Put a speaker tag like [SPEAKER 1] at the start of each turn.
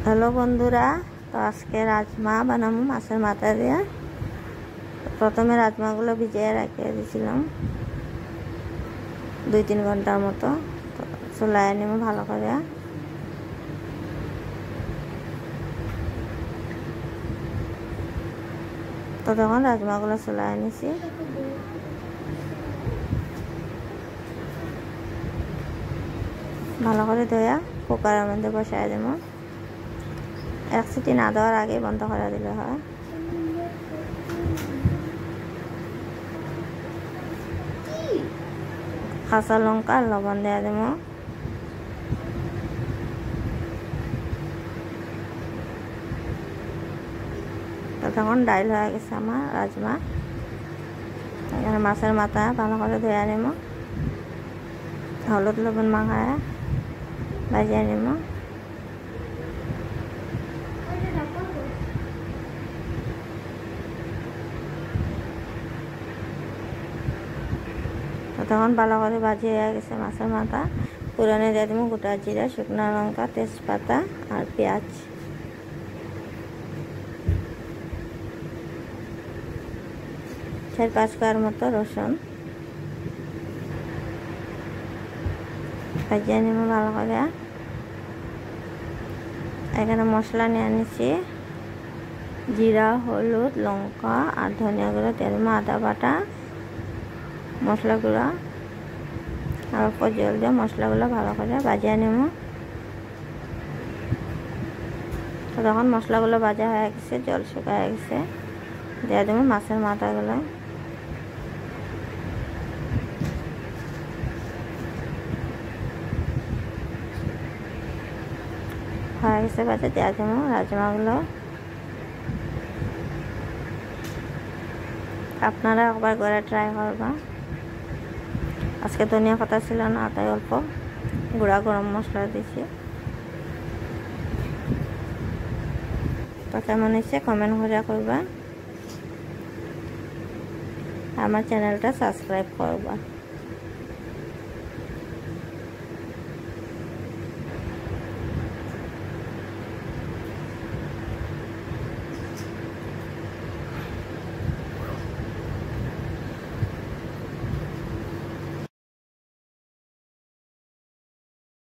[SPEAKER 1] Hello বন্ধুরা, তো আজকে রাজমা বানাবো মাছের মাথা দিয়ে। প্রথমে রাজমাগুলো ভিজিয়ে রেখে দিয়েছিলাম 2-3 ঘন্টার মতো। তো চুলায় নেব ভালো করে। তো তখন রাজমাগুলো চুলায় নিছি। ভালো করে ধোয়া কুকারের মধ্যে বসায় দেবো। 1 সিটি না দেওয়ার আগে বন্ধ করে দিলে হয়। কাঁচা লঙ্কা আর লবণ দিয়ে দেব। তো তখন ডাইল হয়ে গেছে আমার রাজমা। এখানে মাছের মাথা ভালো করে ধুয়ে নেব, হলুদ লবণ মাখায় ভাজিয়ে নেব। তো তখন ভালো করে ভাজি হয়ে গেছে মাছের মাথা। পুরানে দিয়ে দেবো গোটা জিরা, শুকনো লঙ্কা, তেজপাতা আর পেঁয়াজ। চার 5 কোয়ার মতো রসুন ভাজিয়ে নেব ভালো করে। এখানে মশলা নিয়ে নিচ্ছি, জিরা, হলুদ, লঙ্কা আর ধনিয়া গুঁড়ো, তেল, আদা বাটা, মশলা গুঁড়া আর অল্প জল দিয়ে মশলাগুলো ভালো করে ভাজিয়ে নেব। তো তখন মশলাগুলো ভাজা হয়ে গেছে, জল শুকায় গেছে, দিয়ে দেবো মাছের মাথাগুলো। হয়ে গেছে ভাজা, দিয়ে দেবো রাজমাগুলো। আপনারা একবার করে ট্রাই করবা। আজকে ধনিয়া পাতা ছিল না, তাই অল্প গুঁড়া গরম মশলা দিয়েছি। তো কেমন হয়েছে কমেন্ট করে করবা, আমার চ্যানেলটা সাবস্ক্রাইব করবা।